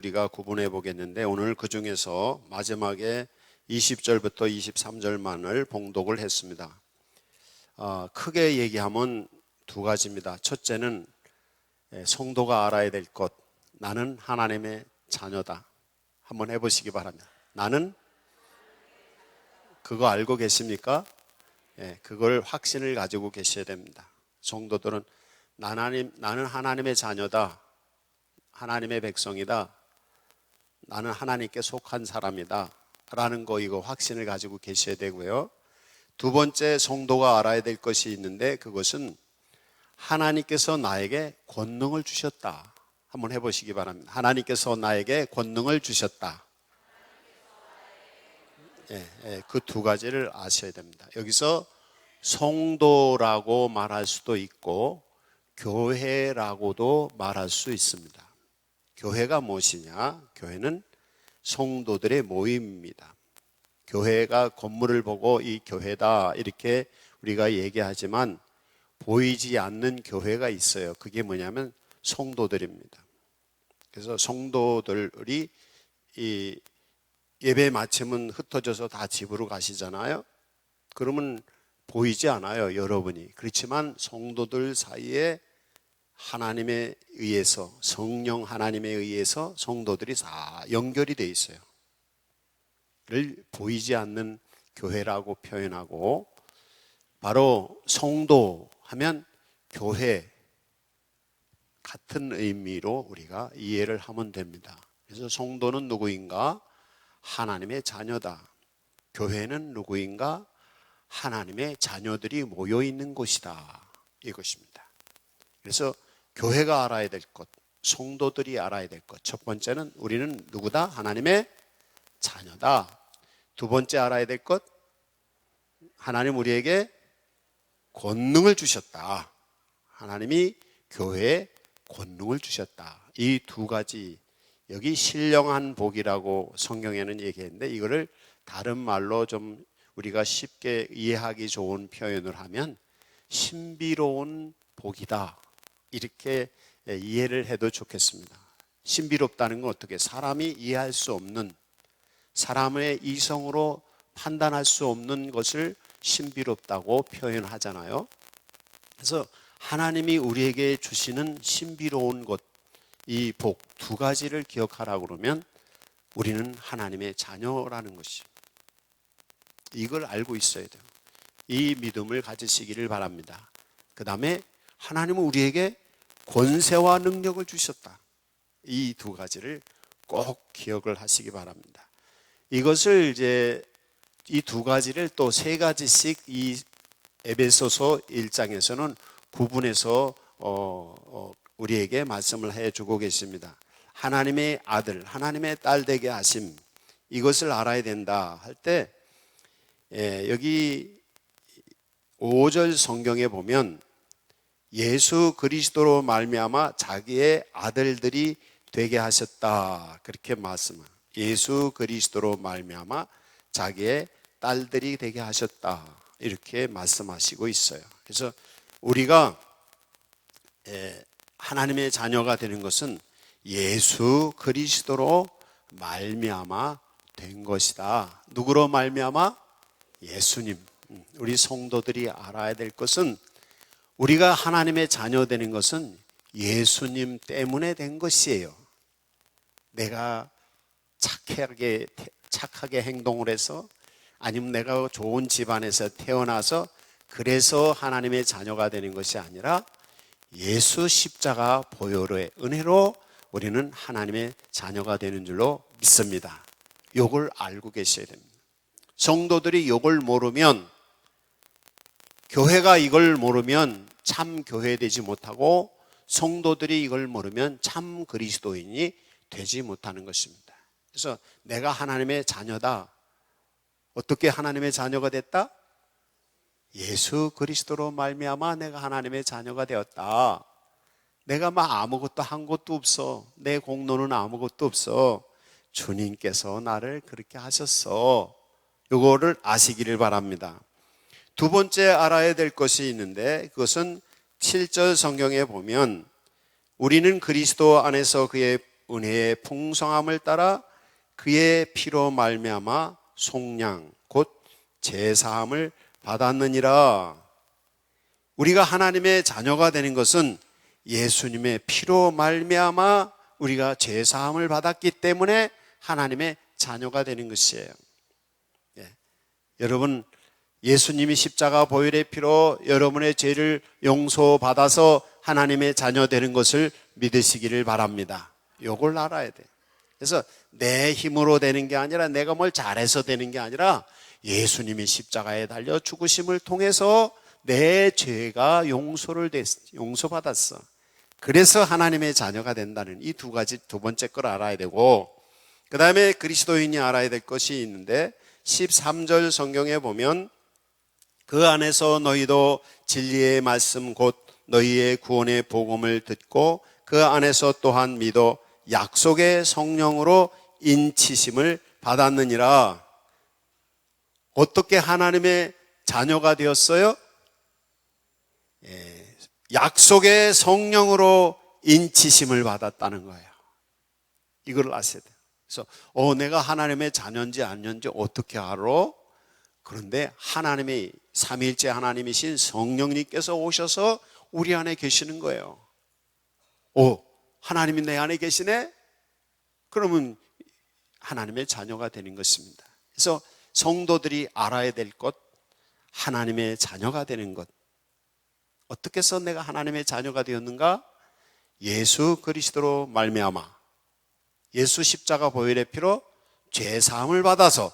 우리가 구분해 보겠는데, 오늘 그 중에서 마지막에 20절부터 23절만을 봉독을 했습니다. 크게 얘기하면 두 가지입니다. 첫째는 성도가 알아야 될 것, 나는 하나님의 자녀다. 한번 해보시기 바랍니다. 나는 그거 알고 계십니까? 그걸 확신을 가지고 계셔야 됩니다. 성도들은 나는 하나님의 자녀다, 하나님의 백성이다, 나는 하나님께 속한 사람이다 라는 거, 이거 확신을 가지고 계셔야 되고요. 두 번째, 성도가 알아야 될 것이 있는데, 그것은 하나님께서 나에게 권능을 주셨다. 한번 해보시기 바랍니다. 하나님께서 나에게 권능을 주셨다. 그 두 가지를 아셔야 됩니다. 여기서 성도라고 말할 수도 있고 교회라고도 말할 수 있습니다. 교회가 무엇이냐? 교회는 성도들의 모임입니다. 교회가 건물을 보고 이 교회다 이렇게 우리가 얘기하지만 보이지 않는 교회가 있어요. 그게 뭐냐면 성도들입니다. 그래서 성도들이 이 예배 마치면 흩어져서 다 집으로 가시잖아요. 그러면 보이지 않아요, 여러분이. 그렇지만 성도들 사이에 하나님에 의해서, 성령 하나님에 의해서 성도들이 다 연결이 되어 있어요. 를 보이지 않는 교회라고 표현하고, 바로 성도 하면 교회 같은 의미로 우리가 이해를 하면 됩니다. 그래서 성도는 누구인가? 하나님의 자녀다. 교회는 누구인가? 하나님의 자녀들이 모여 있는 곳이다, 이것입니다. 그래서 교회가 알아야 될 것, 성도들이 알아야 될 것, 첫 번째는 우리는 누구다? 하나님의 자녀다. 두 번째 알아야 될 것, 하나님 우리에게 권능을 주셨다. 하나님이 교회에 권능을 주셨다. 이 두 가지, 여기 신령한 복이라고 성경에는 얘기했는데, 이거를 다른 말로 좀 우리가 쉽게 이해하기 좋은 표현을 하면 신비로운 복이다, 이렇게 이해를 해도 좋겠습니다. 신비롭다는 건 어떻게? 사람이 이해할 수 없는, 사람의 이성으로 판단할 수 없는 것을 신비롭다고 표현하잖아요. 그래서 하나님이 우리에게 주시는 신비로운 것, 이 복 두 가지를 기억하라고 그러면 우리는 하나님의 자녀라는 것이, 이걸 알고 있어야 돼요. 이 믿음을 가지시기를 바랍니다. 그 다음에 하나님은 우리에게 권세와 능력을 주셨다. 이 두 가지를 꼭 기억을 하시기 바랍니다. 이것을 이제 이 두 가지를 또 세 가지씩 이 에베소서 1장에서는 구분해서 우리에게 말씀을 해주고 계십니다. 하나님의 아들, 하나님의 딸 되게 하심, 이것을 알아야 된다 할 때, 여기 5절 성경에 보면 예수 그리스도로 말미암아 자기의 아들들이 되게 하셨다, 그렇게 말씀을, 예수 그리스도로 말미암아 자기의 딸들이 되게 하셨다, 이렇게 말씀하시고 있어요. 그래서 우리가 하나님의 자녀가 되는 것은 예수 그리스도로 말미암아 된 것이다. 누구로 말미암아? 예수님. 우리 성도들이 알아야 될 것은, 우리가 하나님의 자녀 되는 것은 예수님 때문에 된 것이에요. 내가 착하게 행동을 해서, 아니면 내가 좋은 집안에서 태어나서 그래서 하나님의 자녀가 되는 것이 아니라 예수 십자가 보혈의 은혜로 우리는 하나님의 자녀가 되는 줄로 믿습니다. 이걸 알고 계셔야 됩니다. 성도들이 이걸 모르면, 교회가 이걸 모르면 참 교회 되지 못하고, 성도들이 이걸 모르면 참 그리스도인이 되지 못하는 것입니다. 그래서 내가 하나님의 자녀다. 어떻게 하나님의 자녀가 됐다? 예수 그리스도로 말미암아 내가 하나님의 자녀가 되었다. 내가 막 아무것도 한 것도 없어. 내 공로는 아무것도 없어. 주님께서 나를 그렇게 하셨어. 이거를 아시기를 바랍니다. 두 번째 알아야 될 것이 있는데, 그것은 7절 성경에 보면 우리는 그리스도 안에서 그의 은혜의 풍성함을 따라 그의 피로 말미암아 속량 곧 제사함을 받았느니라. 우리가 하나님의 자녀가 되는 것은 예수님의 피로 말미암아 우리가 제사함을 받았기 때문에 하나님의 자녀가 되는 것이에요. 여러분, 예수님이 십자가 보혈의 피로 여러분의 죄를 용서받아서 하나님의 자녀 되는 것을 믿으시기를 바랍니다. 이걸 알아야 돼요. 그래서 내 힘으로 되는 게 아니라, 내가 뭘 잘해서 되는 게 아니라 예수님이 십자가에 달려 죽으심을 통해서 내 죄가 용서받았어. 그래서 하나님의 자녀가 된다는 이 두 가지, 두 번째 걸 알아야 되고, 그 다음에 그리스도인이 알아야 될 것이 있는데 13절 성경에 보면 그 안에서 너희도 진리의 말씀 곧 너희의 구원의 복음을 듣고 그 안에서 또한 믿어 약속의 성령으로 인치심을 받았느니라. 어떻게 하나님의 자녀가 되었어요? 약속의 성령으로 인치심을 받았다는 거예요. 이걸 아셔야 돼요. 그래서 내가 하나님의 자녀인지 아닌지 어떻게 알아? 그런데 하나님의 삼위일체 하나님이신 성령님께서 오셔서 우리 안에 계시는 거예요. 하나님이 내 안에 계시네? 그러면 하나님의 자녀가 되는 것입니다. 그래서 성도들이 알아야 될 것, 하나님의 자녀가 되는 것. 어떻게 해서 내가 하나님의 자녀가 되었는가? 예수 그리스도로 말미암아 예수 십자가 보혈의 피로 죄 사함을 받아서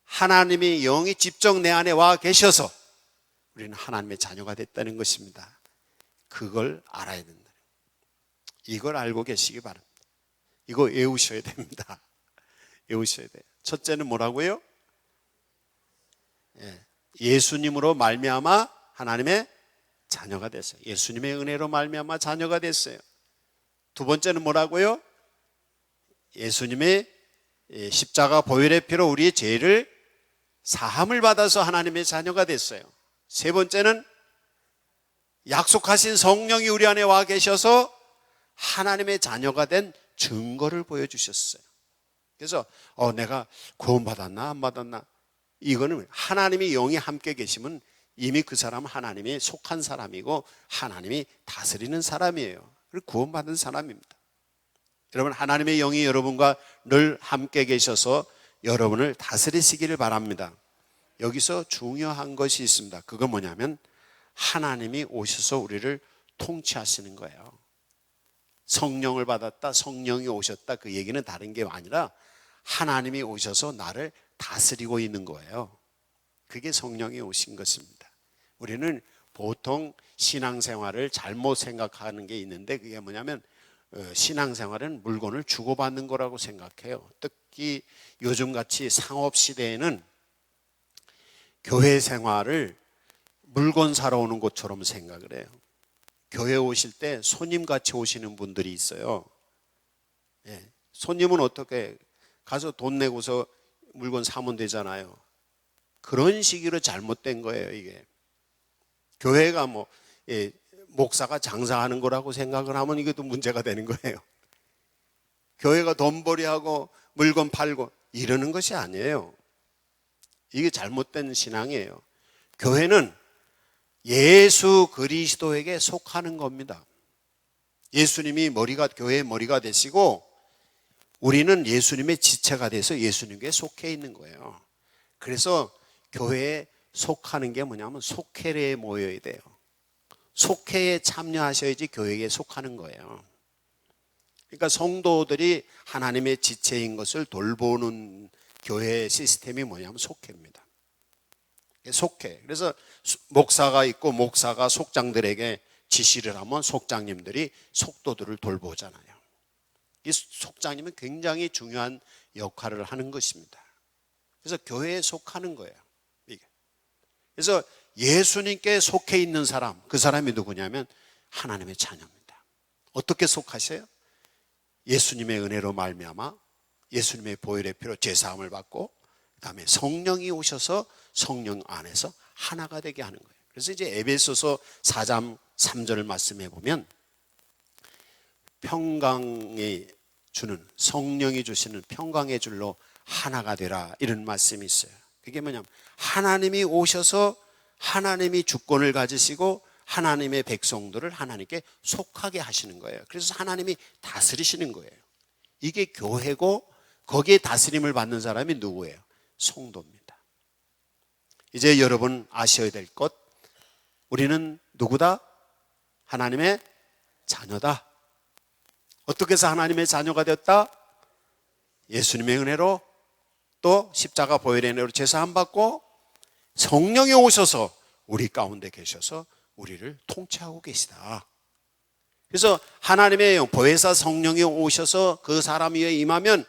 하나님이 영이 직접 내 안에 와 계셔서 우리는 하나님의 자녀가 됐다는 것입니다. 그걸 알아야 된다. 이걸 알고 계시기 바랍니다. 이거 외우셔야 됩니다. 외우셔야 돼요. 첫째는 뭐라고요? 예수님으로 말미암아 하나님의 자녀가 됐어요. 예수님의 은혜로 말미암아 자녀가 됐어요. 두 번째는 뭐라고요? 예수님의 십자가 보혈의 피로 우리의 죄를 사함을 받아서 하나님의 자녀가 됐어요. 세 번째는 약속하신 성령이 우리 안에 와 계셔서 하나님의 자녀가 된 증거를 보여주셨어요. 그래서 내가 구원받았나 안 받았나, 이거는 하나님의 영이 함께 계시면 이미 그 사람은 하나님에 속한 사람이고 하나님이 다스리는 사람이에요. 그리고 구원받은 사람입니다. 여러분, 하나님의 영이 여러분과 늘 함께 계셔서 여러분을 다스리시기를 바랍니다. 여기서 중요한 것이 있습니다. 그건 뭐냐면 하나님이 오셔서 우리를 통치하시는 거예요. 성령을 받았다, 성령이 오셨다, 그 얘기는 다른 게 아니라 하나님이 오셔서 나를 다스리고 있는 거예요. 그게 성령이 오신 것입니다. 우리는 보통 신앙생활을 잘못 생각하는 게 있는데, 그게 뭐냐면 신앙생활은 물건을 주고받는 거라고 생각해요. 특히 요즘같이 상업시대에는 교회 생활을 물건 사러 오는 것처럼 생각을 해요. 교회 오실 때 손님같이 오시는 분들이 있어요. 손님은 어떻게 가서 돈 내고서 물건 사면 되잖아요. 그런 식으로 잘못된 거예요. 이게 교회가 목사가 장사하는 거라고 생각을 하면 이것도 문제가 되는 거예요. 교회가 돈벌이하고 물건 팔고 이러는 것이 아니에요. 이게 잘못된 신앙이에요. 교회는 예수 그리스도에게 속하는 겁니다. 예수님이 교회의 머리가 되시고 우리는 예수님의 지체가 돼서 예수님께 속해 있는 거예요. 그래서 교회에 속하는 게 뭐냐면 속회에 모여야 돼요. 속회에 참여하셔야지 교회에 속하는 거예요. 그러니까 성도들이 하나님의 지체인 것을 돌보는 교회 시스템이 뭐냐면 속회입니다. 속회. 그래서 목사가 있고 목사가 속장들에게 지시를 하면 속장님들이 속도들을 돌보잖아요. 이 속장님은 굉장히 중요한 역할을 하는 것입니다. 그래서 교회에 속하는 거예요. 이게. 그래서 예수님께 속해 있는 사람, 그 사람이 누구냐면 하나님의 자녀입니다. 어떻게 속하세요? 예수님의 은혜로 말미암아 예수님의 보혈의 피로 죄사함을 받고 그다음에 성령이 오셔서 성령 안에서 하나가 되게 하는 거예요. 그래서 이제 에베소서 4장 3절 말씀해 보면 평강의 주는, 성령이 주시는 평강의 줄로 하나가 되라, 이런 말씀이 있어요. 그게 뭐냐면 하나님이 오셔서 하나님이 주권을 가지시고 하나님의 백성들을 하나님께 속하게 하시는 거예요. 그래서 하나님이 다스리시는 거예요. 이게 교회고, 거기에 다스림을 받는 사람이 누구예요? 성도입니다. 이제 여러분 아셔야 될 것, 우리는 누구다? 하나님의 자녀다. 어떻게 해서 하나님의 자녀가 되었다? 예수님의 은혜로, 또 십자가 보혈의 은혜로 제사함 받고 성령이 오셔서 우리 가운데 계셔서 우리를 통치하고 계시다. 그래서 하나님의 보혜사 성령이 오셔서 그 사람 위에 임하면,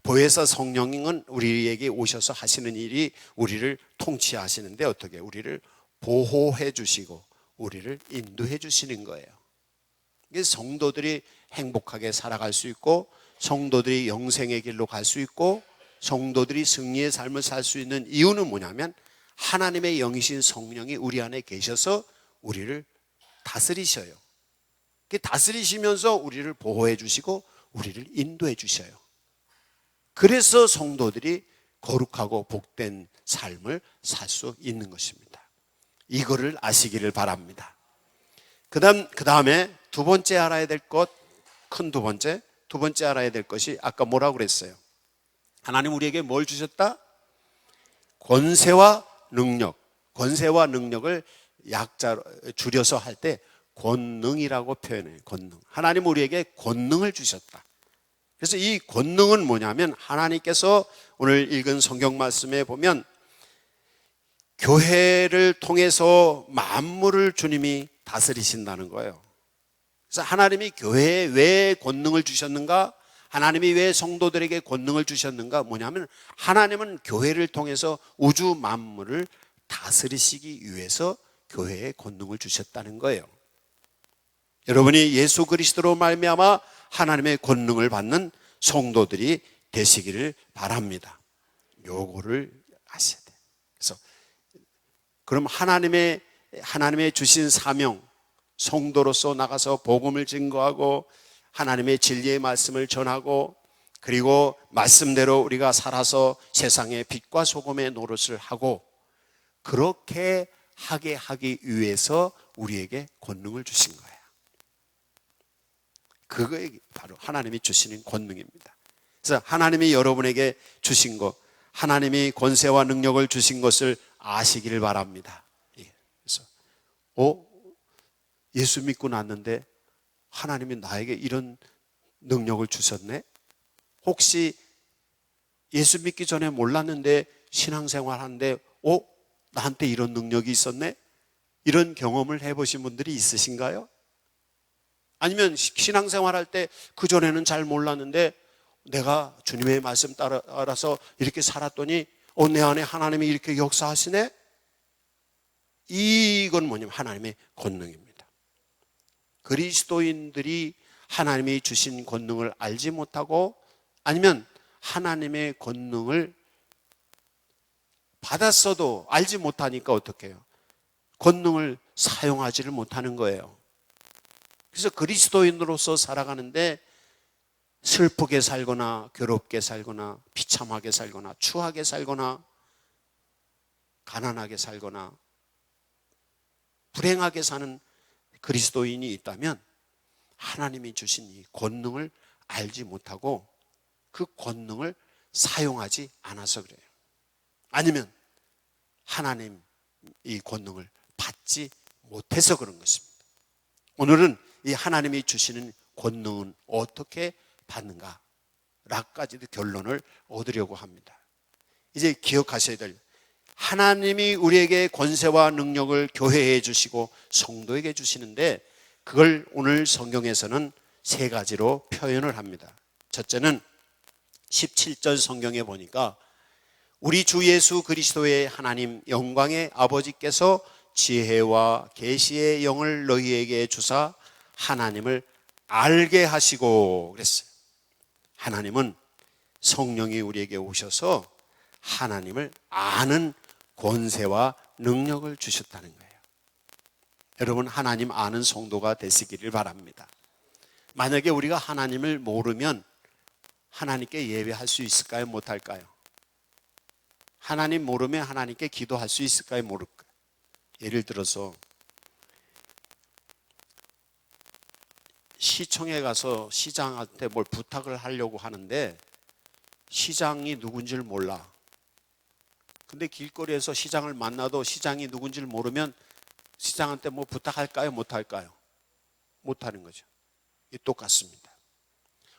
보혜사 성령은 우리에게 오셔서 하시는 일이 우리를 통치하시는데, 어떻게? 우리를 보호해 주시고 우리를 인도해 주시는 거예요. 그래서 성도들이 행복하게 살아갈 수 있고, 성도들이 영생의 길로 갈 수 있고, 성도들이 승리의 삶을 살 수 있는 이유는 뭐냐면 하나님의 영이신 성령이 우리 안에 계셔서 우리를 다스리셔요. 다스리시면서 우리를 보호해 주시고 우리를 인도해 주셔요. 그래서 성도들이 거룩하고 복된 삶을 살 수 있는 것입니다. 이거를 아시기를 바랍니다. 그 다음에 두 번째 알아야 될 것, 큰 두 번째 알아야 될 것이 아까 뭐라고 그랬어요? 하나님 우리에게 뭘 주셨다? 권세와 능력. 권세와 능력을 약자로 줄여서 할 때 권능이라고 표현해요. 권능. 하나님 우리에게 권능을 주셨다. 그래서 이 권능은 뭐냐면, 하나님께서 오늘 읽은 성경 말씀에 보면 교회를 통해서 만물을 주님이 다스리신다는 거예요. 그래서 하나님이 교회에 왜 권능을 주셨는가? 하나님이 왜 성도들에게 권능을 주셨는가? 뭐냐면 하나님은 교회를 통해서 우주 만물을 다스리시기 위해서 교회에 권능을 주셨다는 거예요. 여러분이 예수 그리스도로 말미암아 하나님의 권능을 받는 성도들이 되시기를 바랍니다. 요거를 아셔야 돼요. 그래서 그럼 하나님의 주신 사명, 성도로서 나가서 복음을 증거하고 하나님의 진리의 말씀을 전하고, 그리고 말씀대로 우리가 살아서 세상의 빛과 소금의 노릇을 하고, 그렇게 하게 하기 위해서 우리에게 권능을 주신 거예요. 그게 바로 하나님이 주시는 권능입니다. 그래서 하나님이 여러분에게 주신 것, 하나님이 권세와 능력을 주신 것을 아시기를 바랍니다. 그래서 예수 믿고 났는데 하나님이 나에게 이런 능력을 주셨네? 혹시 예수 믿기 전에 몰랐는데 신앙생활 하는데 나한테 이런 능력이 있었네? 이런 경험을 해보신 분들이 있으신가요? 아니면 신앙생활 할 때 그전에는 잘 몰랐는데 내가 주님의 말씀 따라서 이렇게 살았더니 내 안에 하나님이 이렇게 역사하시네? 이건 뭐냐면 하나님의 권능입니다. 그리스도인들이 하나님이 주신 권능을 알지 못하고, 아니면 하나님의 권능을 받았어도 알지 못하니까 어떻게 해요? 권능을 사용하지를 못하는 거예요. 그래서 그리스도인으로서 살아가는데 슬프게 살거나 괴롭게 살거나 비참하게 살거나 추하게 살거나 가난하게 살거나 불행하게 사는 그리스도인이 있다면 하나님이 주신 이 권능을 알지 못하고 그 권능을 사용하지 않아서 그래요. 아니면 하나님 이 권능을 받지 못해서 그런 것입니다. 오늘은 이 하나님이 주시는 권능은 어떻게 받는가? 라까지도 결론을 얻으려고 합니다. 이제 기억하셔야 될, 하나님이 우리에게 권세와 능력을 교회에 주시고 성도에게 주시는데, 그걸 오늘 성경에서는 세 가지로 표현을 합니다. 첫째는 17절 성경에 보니까 우리 주 예수 그리스도의 하나님 영광의 아버지께서 지혜와 계시의 영을 너희에게 주사 하나님을 알게 하시고 그랬어요. 하나님은 성령이 우리에게 오셔서 하나님을 아는 권세와 능력을 주셨다는 거예요. 여러분, 하나님 아는 성도가 되시기를 바랍니다. 만약에 우리가 하나님을 모르면 하나님께 예배할 수 있을까요? 못할까요? 하나님 모르면 하나님께 기도할 수 있을까요? 모를까요? 예를 들어서 시청에 가서 시장한테 뭘 부탁을 하려고 하는데 시장이 누군지를 몰라. 근데 길거리에서 시장을 만나도 시장이 누군지를 모르면 시장한테 뭐 부탁할까요? 못할까요? 못하는 거죠. 똑같습니다.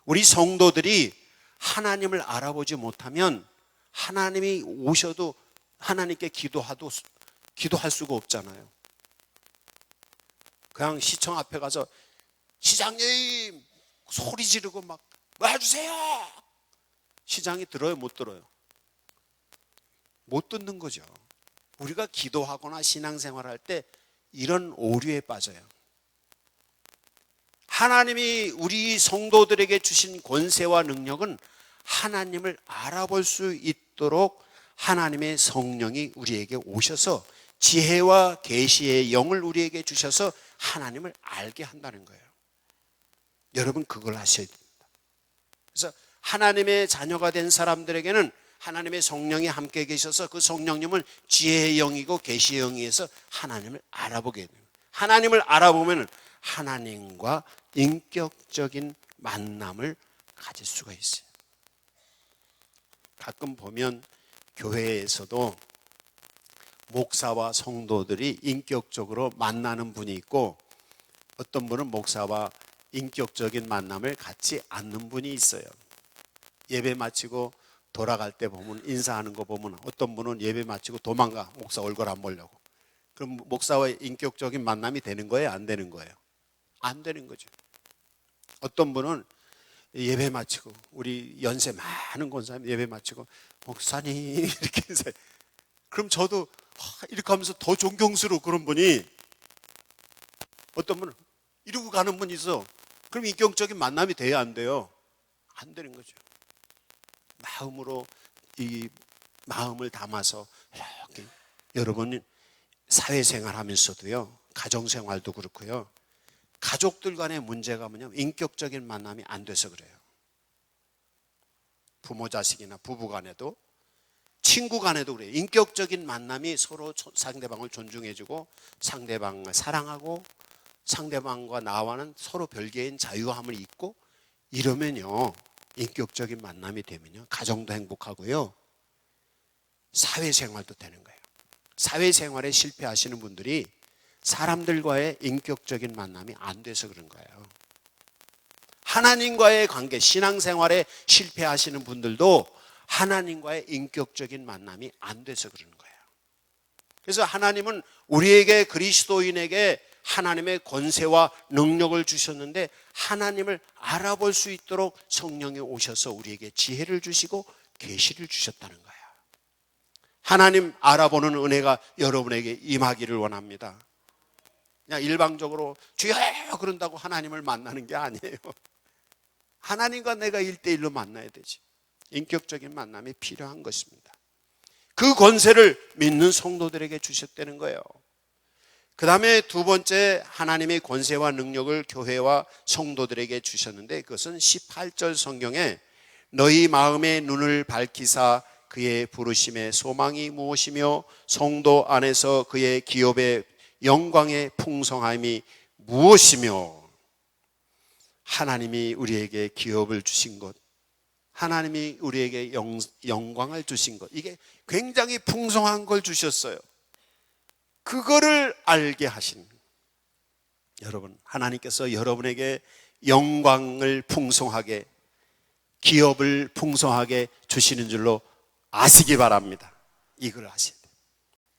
우리 성도들이 하나님을 알아보지 못하면 하나님이 오셔도 하나님께 기도할 수가 없잖아요. 그냥 시청 앞에 가서 시장님 소리 지르고 막 와주세요. 시장이 들어요? 못 들어요? 못 듣는 거죠. 우리가 기도하거나 신앙생활할 때 이런 오류에 빠져요. 하나님이 우리 성도들에게 주신 권세와 능력은 하나님을 알아볼 수 있도록 하나님의 성령이 우리에게 오셔서 지혜와 계시의 영을 우리에게 주셔서 하나님을 알게 한다는 거예요. 여러분 그걸 하셔야 됩니다. 그래서 하나님의 자녀가 된 사람들에게는 하나님의 성령이 함께 계셔서 그 성령님은 지혜의 영이고 계시의 영이어서 하나님을 알아보게 돼요. 하나님을 알아보면 하나님과 인격적인 만남을 가질 수가 있어요. 가끔 보면 교회에서도 목사와 성도들이 인격적으로 만나는 분이 있고 어떤 분은 목사와 인격적인 만남을 갖지 않는 분이 있어요. 예배 마치고 돌아갈 때 보면 인사하는 거 보면 어떤 분은 예배 마치고 도망가. 목사 얼굴 안 보려고. 그럼 목사와의 인격적인 만남이 되는 거예요? 안 되는 거예요? 안 되는 거죠. 어떤 분은 예배 마치고 우리 연세 많은 권사님 예배 마치고 목사님 이렇게 인사해요. 그럼 저도 이렇게 하면서 더 존경스러워. 그런 분이 어떤 분은 이러고 가는 분이 있어. 그럼 인격적인 만남이 돼야 안 돼요? 안 되는 거죠. 마음으로 이 마음을 담아서 이렇게 여러분 사회생활 하면서도요, 가정생활도 그렇고요, 가족들 간의 문제가 뭐냐면 인격적인 만남이 안 돼서 그래요. 부모 자식이나 부부 간에도 친구 간에도 그래요. 인격적인 만남이 서로 상대방을 존중해주고 상대방을 사랑하고 상대방과 나와는 서로 별개인 자유함을 잊고 이러면요, 인격적인 만남이 되면요, 가정도 행복하고요, 사회생활도 되는 거예요. 사회생활에 실패하시는 분들이 사람들과의 인격적인 만남이 안 돼서 그런 거예요. 하나님과의 관계, 신앙생활에 실패하시는 분들도 하나님과의 인격적인 만남이 안 돼서 그러는 거예요. 그래서 하나님은 우리에게, 그리스도인에게 하나님의 권세와 능력을 주셨는데 하나님을 알아볼 수 있도록 성령이 오셔서 우리에게 지혜를 주시고 계시를 주셨다는 거예요. 하나님 알아보는 은혜가 여러분에게 임하기를 원합니다. 그냥 일방적으로 주여 그런다고 하나님을 만나는 게 아니에요. 하나님과 내가 1대1로 만나야 되지. 인격적인 만남이 필요한 것입니다. 그 권세를 믿는 성도들에게 주셨다는 거예요. 그 다음에 두 번째, 하나님의 권세와 능력을 교회와 성도들에게 주셨는데 그것은 18절 성경에 너희 마음의 눈을 밝히사 그의 부르심의 소망이 무엇이며 성도 안에서 그의 기업의 영광의 풍성함이 무엇이며, 하나님이 우리에게 기업을 주신 것, 하나님이 우리에게 영광을 주신 것, 이게 굉장히 풍성한 걸 주셨어요. 그거를 알게 하신 여러분, 하나님께서 여러분에게 영광을 풍성하게, 기업을 풍성하게 주시는 줄로 아시기 바랍니다. 이걸 아셔야 돼요.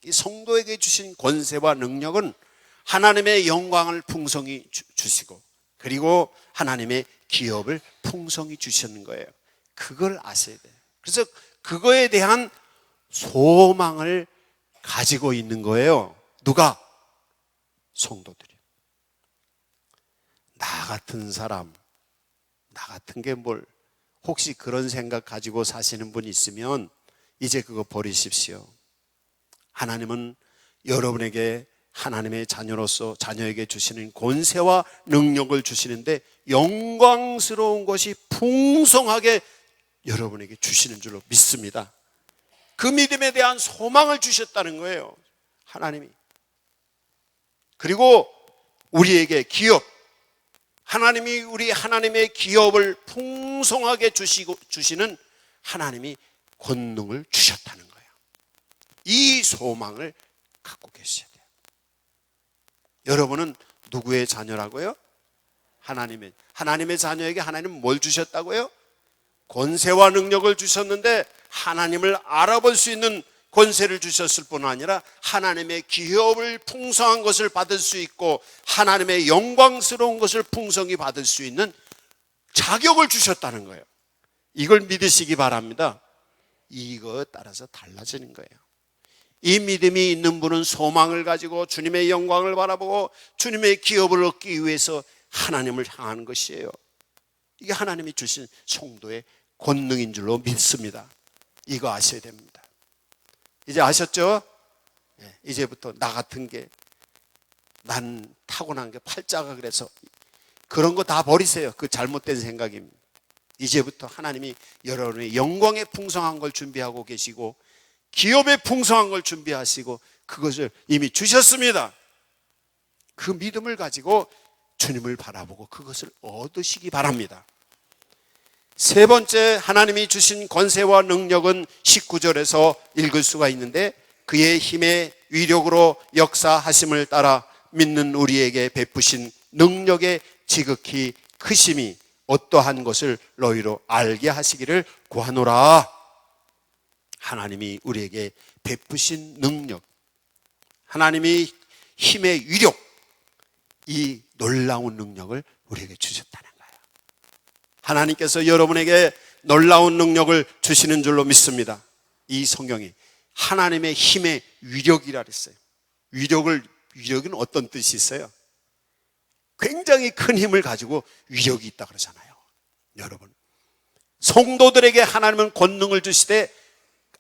이 성도에게 주신 권세와 능력은 하나님의 영광을 풍성히 주시고 그리고 하나님의 기업을 풍성히 주시는 거예요. 그걸 아셔야 돼요. 그래서 그거에 대한 소망을 가지고 있는 거예요. 누가? 성도들이. 나 같은 사람, 나 같은 게 뭘, 혹시 그런 생각 가지고 사시는 분이 있으면 이제 그거 버리십시오. 하나님은 여러분에게 하나님의 자녀로서 자녀에게 주시는 권세와 능력을 주시는데 영광스러운 것이 풍성하게 여러분에게 주시는 줄로 믿습니다. 그 믿음에 대한 소망을 주셨다는 거예요, 하나님이. 그리고 우리에게 기업, 하나님이 우리 하나님의 기업을 풍성하게 주시는 하나님이 권능을 주셨다는 거예요. 이 소망을 갖고 계셔야 돼요. 여러분은 누구의 자녀라고요? 하나님의 자녀에게 하나님은 뭘 주셨다고요? 권세와 능력을 주셨는데 하나님을 알아볼 수 있는 권세를 주셨을 뿐 아니라 하나님의 기업을 풍성한 것을 받을 수 있고 하나님의 영광스러운 것을 풍성히 받을 수 있는 자격을 주셨다는 거예요. 이걸 믿으시기 바랍니다. 이거 따라서 달라지는 거예요. 이 믿음이 있는 분은 소망을 가지고 주님의 영광을 바라보고 주님의 기업을 얻기 위해서 하나님을 향하는 것이에요. 이게 하나님이 주신 성도의 권능인 줄로 믿습니다. 이거 아셔야 됩니다. 이제 아셨죠? 이제부터 나 같은 게, 난 타고난 게 팔자가 그래서 그런 거 다 버리세요. 그 잘못된 생각입니다. 이제부터 하나님이 여러분의 영광의 풍성한 걸 준비하고 계시고 기업의 풍성한 걸 준비하시고 그것을 이미 주셨습니다. 그 믿음을 가지고 주님을 바라보고 그것을 얻으시기 바랍니다. 세 번째, 하나님이 주신 권세와 능력은 19절에서 읽을 수가 있는데 그의 힘의 위력으로 역사하심을 따라 믿는 우리에게 베푸신 능력의 지극히 크심이 어떠한 것을 너희로 알게 하시기를 구하노라. 하나님이 우리에게 베푸신 능력, 하나님이 힘의 위력, 이 놀라운 능력을 우리에게 주셨다는 거예요. 하나님께서 여러분에게 놀라운 능력을 주시는 줄로 믿습니다. 이 성경이 하나님의 힘의 위력이라 그랬어요. 위력은 어떤 뜻이 있어요? 굉장히 큰 힘을 가지고 위력이 있다 그러잖아요. 여러분, 성도들에게 하나님은 권능을 주시되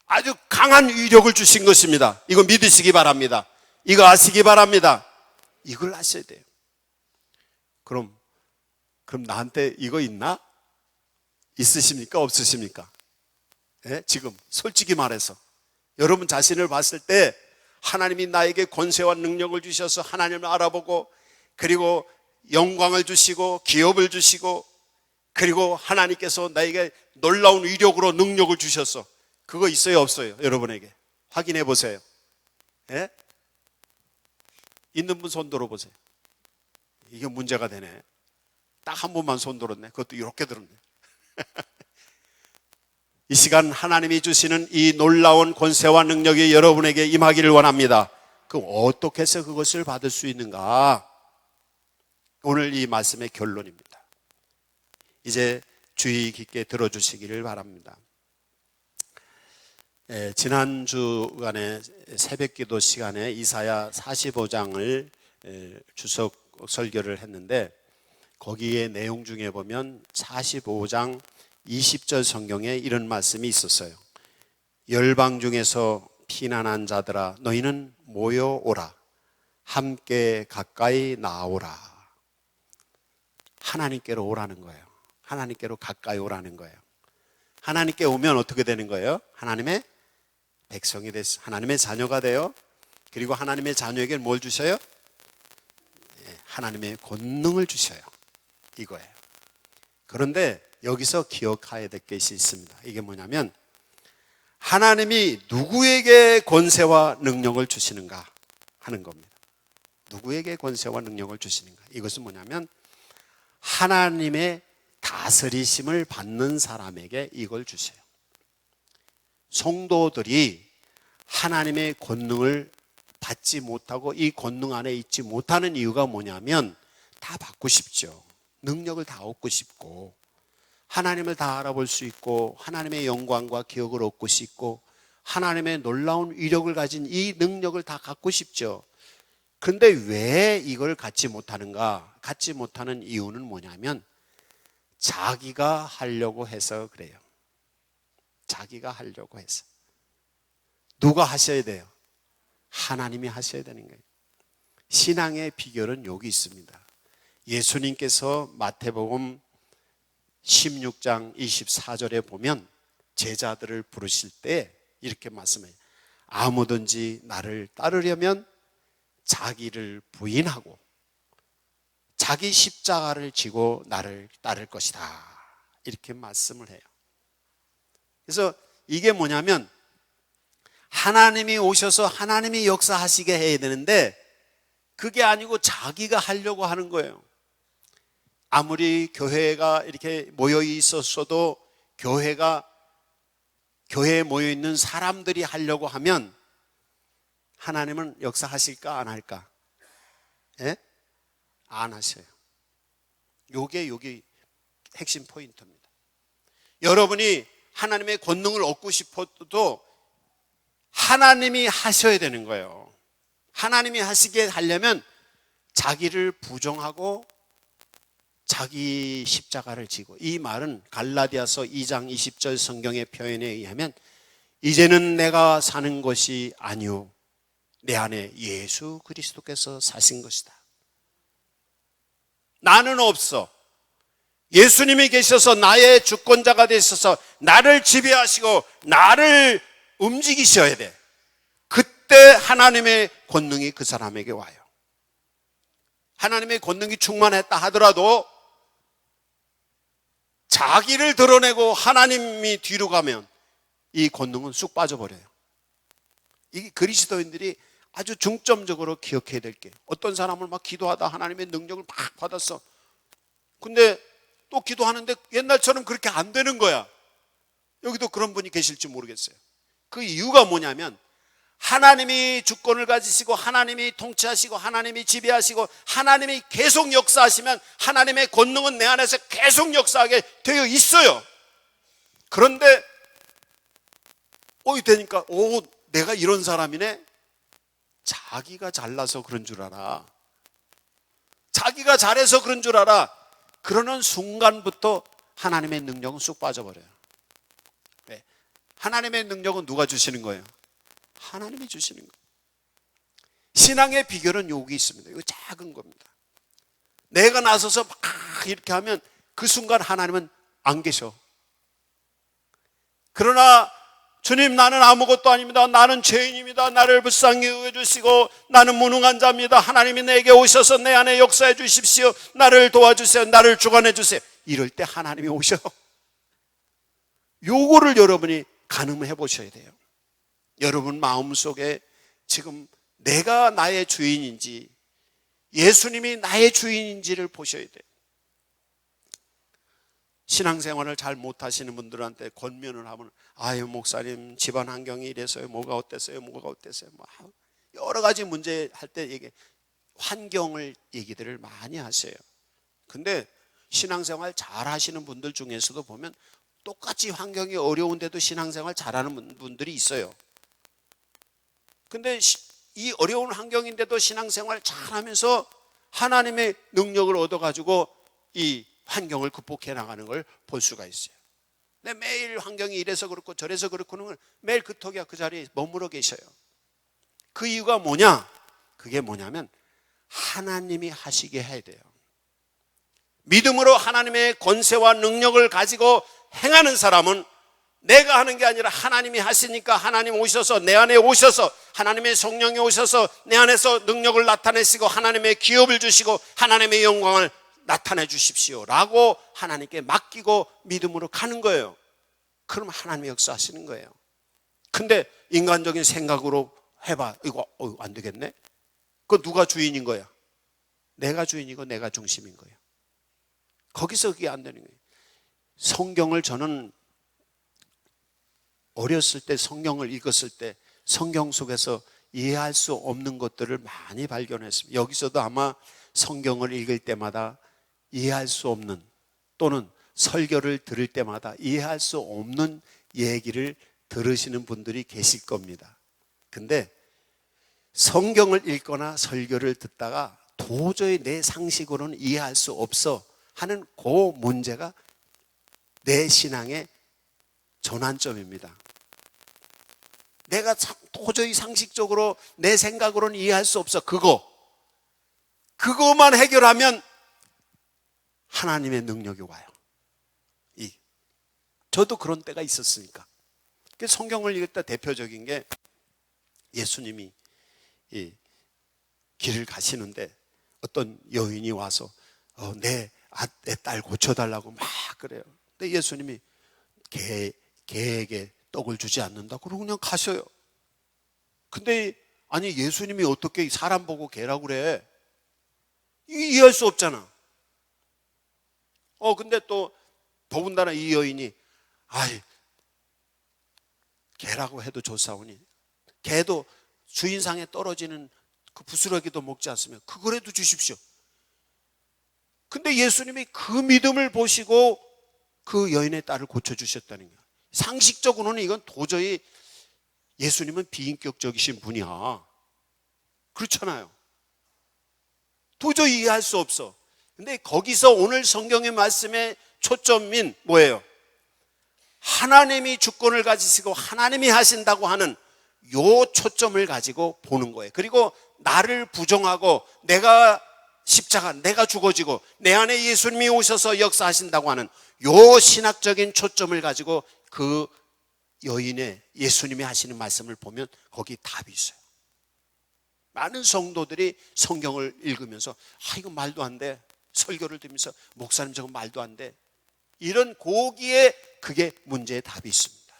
아주 강한 위력을 주신 것입니다. 이거 믿으시기 바랍니다. 이거 아시기 바랍니다. 이걸 아셔야 돼요. 그럼 나한테 이거 있나? 있으십니까? 없으십니까? 네? 지금 솔직히 말해서 여러분 자신을 봤을 때 하나님이 나에게 권세와 능력을 주셔서 하나님을 알아보고 그리고 영광을 주시고 기업을 주시고 그리고 하나님께서 나에게 놀라운 위력으로 능력을 주셨어. 그거 있어요, 없어요? 여러분에게 확인해 보세요. 네? 있는 분 손 들어보세요. 이게 문제가 되네. 딱 한 번만 손 들었네. 그것도 이렇게 들었네. 이 시간 하나님이 주시는 이 놀라운 권세와 능력이 여러분에게 임하기를 원합니다. 그럼 어떻게 해서 그것을 받을 수 있는가? 오늘 이 말씀의 결론입니다. 이제 주의 깊게 들어주시기를 바랍니다. 지난 주간에 새벽기도 시간에 이사야 45장을 주석 설교를 했는데 거기에 내용 중에 보면 45장 20절 성경에 이런 말씀이 있었어요. 열방 중에서 피난한 자들아 너희는 모여오라. 함께 가까이 나오라. 하나님께로 오라는 거예요. 하나님께로 가까이 오라는 거예요. 하나님께 오면 어떻게 되는 거예요? 하나님의 백성이 됐어. 하나님의 자녀가 돼요. 그리고 하나님의 자녀에게 뭘 주셔요? 하나님의 권능을 주셔요. 이거예요. 그런데 여기서 기억해야 될 것이 있습니다. 이게 뭐냐면 하나님이 누구에게 권세와 능력을 주시는가 하는 겁니다. 누구에게 권세와 능력을 주시는가? 이것은 뭐냐면 하나님의 다스리심을 받는 사람에게 이걸 주세요. 성도들이 하나님의 권능을 받지 못하고 이 권능 안에 있지 못하는 이유가 뭐냐면 다 받고 싶죠. 능력을 다 얻고 싶고 하나님을 다 알아볼 수 있고 하나님의 영광과 기억을 얻고 싶고 하나님의 놀라운 위력을 가진 이 능력을 다 갖고 싶죠. 그런데 왜 이걸 갖지 못하는가? 갖지 못하는 이유는 뭐냐면 자기가 하려고 해서 그래요. 자기가 하려고 해서. 누가 하셔야 돼요? 하나님이 하셔야 되는 거예요. 신앙의 비결은 여기 있습니다. 예수님께서 마태복음 16장 24절에 보면 제자들을 부르실 때 이렇게 말씀해요. 아무든지 나를 따르려면 자기를 부인하고 자기 십자가를 지고 나를 따를 것이다, 이렇게 말씀을 해요. 그래서 이게 뭐냐면 하나님이 오셔서 하나님이 역사하시게 해야 되는데 그게 아니고 자기가 하려고 하는 거예요. 아무리 교회가 이렇게 모여 있었어도 교회에 모여 있는 사람들이 하려고 하면 하나님은 역사하실까 안 할까? 예? 안 하셔요. 요게 핵심 포인트입니다. 여러분이 하나님의 권능을 얻고 싶어도 하나님이 하셔야 되는 거예요. 하나님이 하시게 하려면 자기를 부정하고 자기 십자가를 지고, 이 말은 갈라디아서 2장 20절 성경의 표현에 의하면 이제는 내가 사는 것이 아니오 내 안에 예수 그리스도께서 사신 것이다. 나는 없어. 예수님이 계셔서 나의 주권자가 되셔서 나를 지배하시고 나를 움직이셔야 돼. 그때 하나님의 권능이 그 사람에게 와요. 하나님의 권능이 충만했다 하더라도 자기를 드러내고 하나님이 뒤로 가면 이 권능은 쑥 빠져버려요. 이 그리스도인들이 아주 중점적으로 기억해야 될 게, 어떤 사람을 막 기도하다 하나님의 능력을 막 받았어. 근데 또 기도하는데 옛날처럼 그렇게 안 되는 거야. 여기도 그런 분이 계실지 모르겠어요. 그 이유가 뭐냐면 하나님이 주권을 가지시고 하나님이 통치하시고 하나님이 지배하시고 하나님이 계속 역사하시면 하나님의 권능은 내 안에서 계속 역사하게 되어 있어요. 그런데 되니까 내가 이런 사람이네. 자기가 잘나서 그런 줄 알아. 자기가 잘해서 그런 줄 알아. 그러는 순간부터 하나님의 능력은 쑥 빠져버려요. 왜? 하나님의 능력은 누가 주시는 거예요? 하나님이 주시는 거예요. 신앙의 비결은 여기 있습니다. 이거 작은 겁니다. 내가 나서서 막 이렇게 하면 그 순간 하나님은 안 계셔. 그러나 주님, 나는 아무것도 아닙니다. 나는 죄인입니다. 나를 불쌍히 여겨 주시고 나는 무능한 자입니다. 하나님이 내게 오셔서 내 안에 역사해 주십시오. 나를 도와주세요. 나를 주관해 주세요. 이럴 때 하나님이 오셔. 요거를 여러분이 가늠해 보셔야 돼요. 여러분 마음속에 지금 내가 나의 주인인지 예수님이 나의 주인인지를 보셔야 돼요. 신앙생활을 잘 못하시는 분들한테 권면을 하면, 아유 목사님 집안 환경이 이래서요, 뭐가 어땠어요, 여러 가지 문제 할 때 환경을 얘기들을 많이 하세요. 근데 신앙생활 잘 하시는 분들 중에서도 보면 똑같이 환경이 어려운데도 신앙생활 잘하는 분들이 있어요. 근데 이 어려운 환경인데도 신앙생활 잘하면서 하나님의 능력을 얻어가지고 이 환경을 극복해 나가는 걸 볼 수가 있어요. 근데 매일 환경이 이래서 그렇고 저래서 그렇고는 걸 매일 그 자리에 머물러 계셔요. 그 이유가 뭐냐? 그게 뭐냐면 하나님이 하시게 해야 돼요. 믿음으로 하나님의 권세와 능력을 가지고 행하는 사람은 내가 하는 게 아니라 하나님이 하시니까 하나님 오셔서 내 안에 오셔서 하나님의 성령이 오셔서 내 안에서 능력을 나타내시고 하나님의 기업을 주시고 하나님의 영광을 나타내 주십시오 라고 하나님께 맡기고 믿음으로 가는 거예요. 그럼 하나님의 역사하시는 거예요. 근데 인간적인 생각으로 해봐. 이거 안 되겠네. 그거 누가 주인인 거야? 내가 주인이고 내가 중심인 거예요. 거기서 그게 안 되는 거예요. 성경을 저는 어렸을 때 성경을 읽었을 때 성경 속에서 이해할 수 없는 것들을 많이 발견했습니다. 여기서도 아마 성경을 읽을 때마다 이해할 수 없는, 또는 설교를 들을 때마다 이해할 수 없는 얘기를 들으시는 분들이 계실 겁니다. 근데 성경을 읽거나 설교를 듣다가 도저히 내 상식으로는 이해할 수 없어 하는 그 문제가 내 신앙의 전환점입니다. 내가 도저히 상식적으로 내 생각으로는 이해할 수 없어. 그거만 해결하면 하나님의 능력이 와요. 저도 그런 때가 있었으니까. 성경을 읽을 때 대표적인 게 예수님이 이 길을 가시는데 어떤 여인이 와서 내 딸 고쳐달라고 막 그래요. 근데 예수님이 개에게 떡을 주지 않는다. 그러고 그냥 가셔요. 근데 아니 예수님이 어떻게 사람 보고 개라고 그래? 이해할 수 없잖아. 근데 또 더군다나 이 여인이 개라고 해도 좋사오니 개도 주인상에 떨어지는 그 부스러기도 먹지 않으면 그거라도 주십시오. 근데 예수님이 그 믿음을 보시고 그 여인의 딸을 고쳐주셨다는 거야. 상식적으로는 이건 도저히 예수님은 비인격적이신 분이야. 그렇잖아요. 도저히 이해할 수 없어. 근데 거기서 오늘 성경의 말씀의 초점인 뭐예요? 하나님이 주권을 가지시고 하나님이 하신다고 하는 요 초점을 가지고 보는 거예요. 그리고 나를 부정하고 내가 죽어지고 내 안에 예수님이 오셔서 역사하신다고 하는 요 신학적인 초점을 가지고 그 여인의 예수님이 하시는 말씀을 보면 거기 답이 있어요. 많은 성도들이 성경을 읽으면서 이거 말도 안 돼. 설교를 들으면서 목사님 저거 말도 안 돼. 이런 고기에 그게 문제의 답이 있습니다.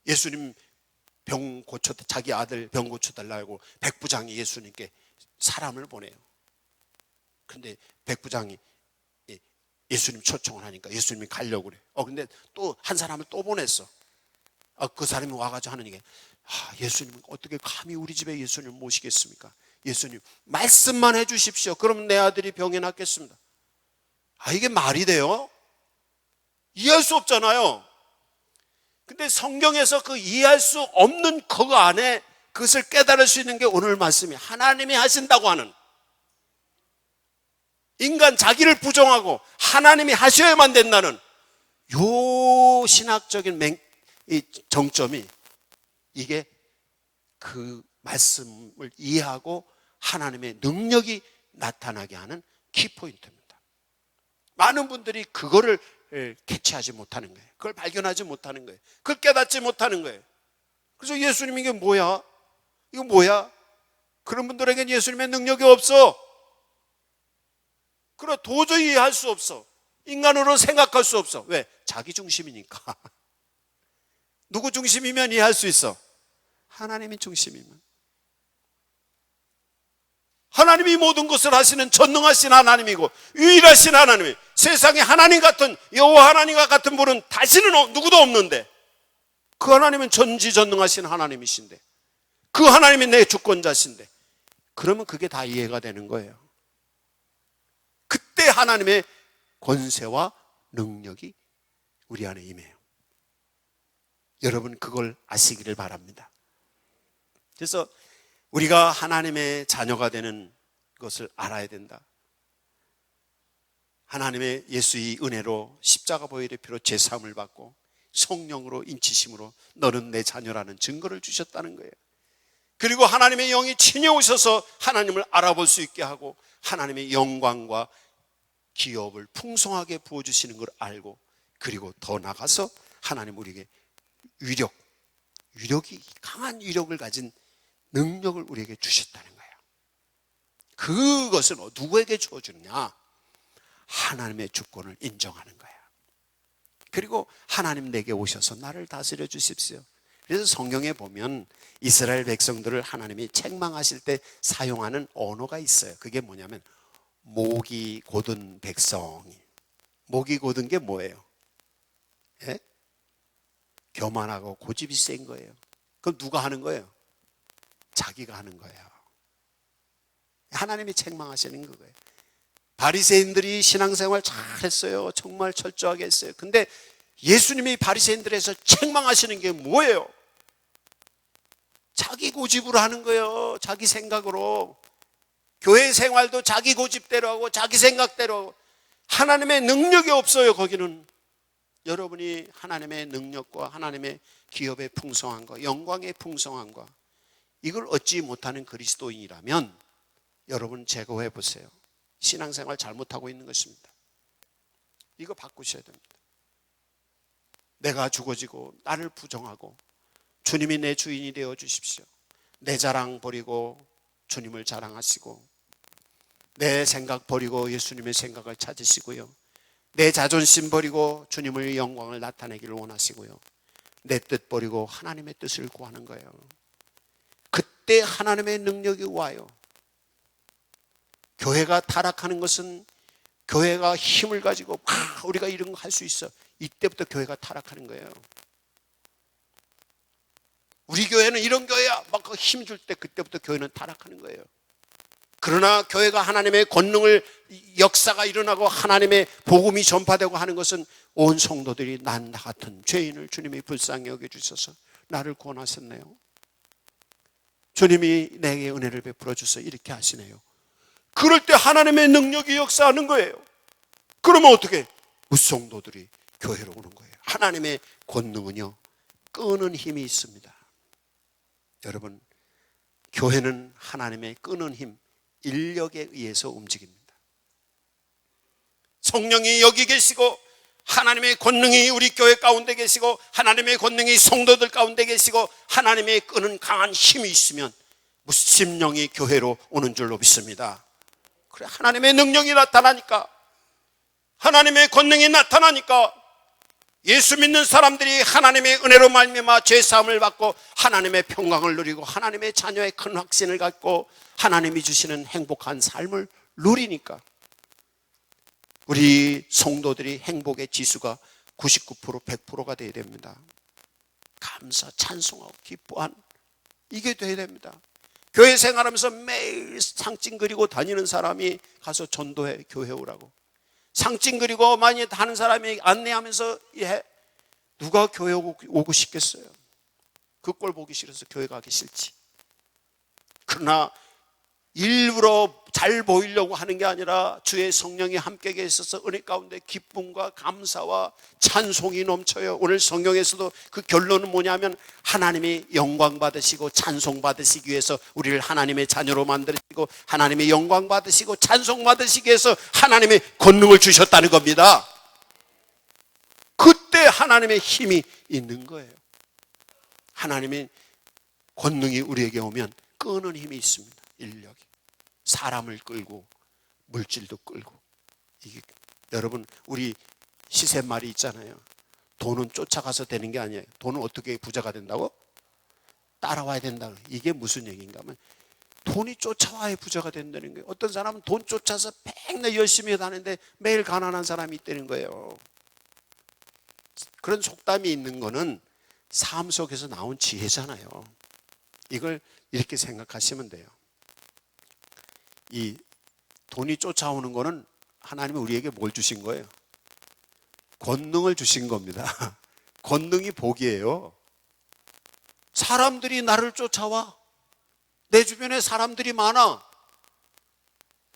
예수님 자기 아들 병 고쳐달라고 백부장이 예수님께 사람을 보내요. 그런데 백부장이 예수님 초청을 하니까 예수님이 가려고 그래. 근데 또 한 사람을 또 보냈어. 그 사람이 와가지고 하는 얘기. 예수님 어떻게 감히 우리 집에 예수님을 모시겠습니까? 예수님 말씀만 해주십시오. 그럼 내 아들이 병에 낫겠습니다. 이게 말이 돼요? 이해할 수 없잖아요. 근데 성경에서 그 이해할 수 없는 그거 안에 그것을 깨달을 수 있는 게 오늘 말씀이 하나님이 하신다고 하는, 인간 자기를 부정하고 하나님이 하셔야만 된다는 요 신학적인 정점이, 이게 그 말씀을 이해하고 하나님의 능력이 나타나게 하는 키포인트입니다. 많은 분들이 그거를 캐치하지 못하는 거예요. 그걸 발견하지 못하는 거예요. 그걸 깨닫지 못하는 거예요. 그래서 예수님이 이게 뭐야? 이거 뭐야? 그런 분들에게는 예수님의 능력이 없어. 그래 도저히 이해할 수 없어. 인간으로 생각할 수 없어. 왜? 자기 중심이니까. 누구 중심이면 이해할 수 있어? 하나님이 중심이면. 하나님이 모든 것을 하시는 전능하신 하나님이고 유일하신 하나님이, 세상에 하나님 같은, 여호와 하나님과 같은 분은 다시는 누구도 없는데 그 하나님은 전지전능하신 하나님이신데, 그 하나님이 내 주권자신데, 그러면 그게 다 이해가 되는 거예요. 그때 하나님의 권세와 능력이 우리 안에 임해요. 여러분 그걸 아시기를 바랍니다. 그래서 우리가 하나님의 자녀가 되는 것을 알아야 된다. 하나님의 예수의 은혜로 십자가 보혈의 피로 제사함을 받고 성령으로 인치심으로 너는 내 자녀라는 증거를 주셨다는 거예요. 그리고 하나님의 영이 친히 오셔서 하나님을 알아볼 수 있게 하고 하나님의 영광과 기업을 풍성하게 부어주시는 걸 알고, 그리고 더 나가서 하나님 우리에게 위력이 강한 위력을 가진 능력을 우리에게 주셨다는 거예요. 그것은 누구에게 주어주느냐? 하나님의 주권을 인정하는 거예요. 그리고 하나님 내게 오셔서 나를 다스려 주십시오. 그래서 성경에 보면 이스라엘 백성들을 하나님이 책망하실 때 사용하는 언어가 있어요. 그게 뭐냐면 목이 곧은 백성이. 목이 곧은 게 뭐예요? 예? 교만하고 고집이 센 거예요. 그럼 누가 하는 거예요? 자기가 하는 거예요. 하나님이 책망하시는 거예요. 바리새인들이 신앙생활 잘했어요. 정말 철저하게 했어요. 근데 예수님이 바리새인들에서 책망하시는 게 뭐예요? 자기 고집으로 하는 거예요. 자기 생각으로. 교회 생활도 자기 고집대로 하고 자기 생각대로 하고. 하나님의 능력이 없어요. 거기는 여러분이 하나님의 능력과 하나님의 기업의 풍성함과 영광의 풍성함과 이걸 얻지 못하는 그리스도인이라면 여러분 제거해 보세요. 신앙생활 잘못하고 있는 것입니다. 이거 바꾸셔야 됩니다. 내가 죽어지고 나를 부정하고 주님이 내 주인이 되어 주십시오. 내 자랑 버리고 주님을 자랑하시고, 내 생각 버리고 예수님의 생각을 찾으시고요, 내 자존심 버리고 주님의 영광을 나타내기를 원하시고요, 내 뜻 버리고 하나님의 뜻을 구하는 거예요. 그때 하나님의 능력이 와요. 교회가 타락하는 것은, 교회가 힘을 가지고 우리가 이런 거 할 수 있어, 이때부터 교회가 타락하는 거예요. 우리 교회는 이런 교회야 막 힘 줄 때, 그때부터 교회는 타락하는 거예요. 그러나 교회가 하나님의 권능을, 역사가 일어나고 하나님의 복음이 전파되고 하는 것은 온 성도들이 나 같은 죄인을 주님이 불쌍히 여겨주셔서 나를 구원하셨네요, 주님이 내게 은혜를 베풀어 주셔서 이렇게 하시네요. 그럴 때 하나님의 능력이 역사하는 거예요. 그러면 어떻게? 무성도들이 교회로 오는 거예요. 하나님의 권능은요, 끄는 힘이 있습니다. 여러분, 교회는 하나님의 끄는 힘, 인력에 의해서 움직입니다. 성령이 여기 계시고 하나님의 권능이 우리 교회 가운데 계시고 하나님의 권능이 성도들 가운데 계시고 하나님의 끄는 강한 힘이 있으면 무심령이 교회로 오는 줄로 믿습니다. 그래, 하나님의 능력이 나타나니까, 하나님의 권능이 나타나니까 예수 믿는 사람들이 하나님의 은혜로 말미암아 죄사함을 받고 하나님의 평강을 누리고 하나님의 자녀의 큰 확신을 갖고 하나님이 주시는 행복한 삶을 누리니까 우리 성도들이 행복의 지수가 99%, 100%가 되어야 됩니다. 감사, 찬송하고 기뻐한, 이게 되어야 됩니다. 교회 생활하면서 매일 상징 그리고 다니는 사람이 가서 전도해, 교회 오라고. 상징 그리고 많이 하는 사람이 안내하면서 해. 누가 교회 오고 싶겠어요? 그 꼴 보기 싫어서 교회 가기 싫지. 그러나 일부러 잘 보이려고 하는 게 아니라 주의 성령이 함께 계셔서 은혜 가운데 기쁨과 감사와 찬송이 넘쳐요. 오늘 성경에서도 그 결론은 뭐냐면 하나님이 영광 받으시고 찬송 받으시기 위해서 우리를 하나님의 자녀로 만드시고 하나님의 영광 받으시고 찬송 받으시기 위해서 하나님의 권능을 주셨다는 겁니다. 그때 하나님의 힘이 있는 거예요. 하나님의 권능이 우리에게 오면 끄는 힘이 있습니다. 인력이. 사람을 끌고 물질도 끌고. 이게 여러분, 우리 시샘말이 있잖아요. 돈은 쫓아가서 되는 게 아니에요. 돈은 어떻게 부자가 된다고? 따라와야 된다. 이게 무슨 얘기인가 하면 돈이 쫓아와야 부자가 된다는 거예요. 어떤 사람은 돈 쫓아서 맨날 열심히 다니는데 매일 가난한 사람이 있다는 거예요. 그런 속담이 있는 거는 삶 속에서 나온 지혜잖아요. 이걸 이렇게 생각하시면 돼요. 이 돈이 쫓아오는 거는 하나님이 우리에게 뭘 주신 거예요? 권능을 주신 겁니다. 권능이 복이에요. 사람들이 나를 쫓아와. 내 주변에 사람들이 많아.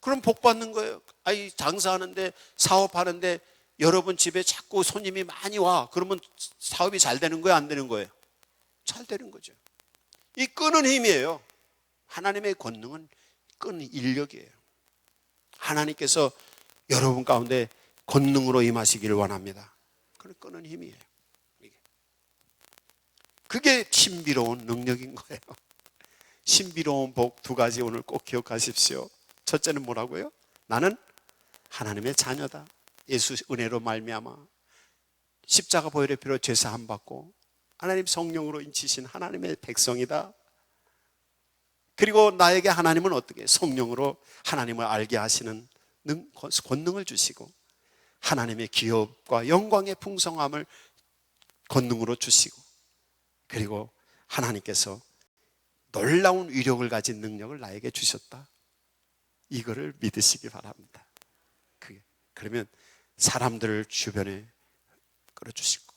그럼 복 받는 거예요. 아니, 장사하는데, 사업하는데 여러분 집에 자꾸 손님이 많이 와. 그러면 사업이 잘 되는 거예요, 안 되는 거예요? 잘 되는 거죠. 이 끄는 힘이에요. 하나님의 권능은 끄는 인력이에요. 하나님께서 여러분 가운데 권능으로 임하시기를 원합니다. 그건 끄는 힘이에요. 그게 신비로운 능력인 거예요. 신비로운 복 두 가지 오늘 꼭 기억하십시오. 첫째는 뭐라고요? 나는 하나님의 자녀다. 예수 은혜로 말미암아 십자가 보혈의 피로 죄사함 받고 하나님 성령으로 인치신 하나님의 백성이다. 그리고 나에게 하나님은 어떻게? 성령으로 하나님을 알게 하시는 권능을 주시고 하나님의 기업과 영광의 풍성함을 권능으로 주시고 그리고 하나님께서 놀라운 위력을 가진 능력을 나에게 주셨다. 이거를 믿으시기 바랍니다. 그러면 사람들을 주변에 끌어주시고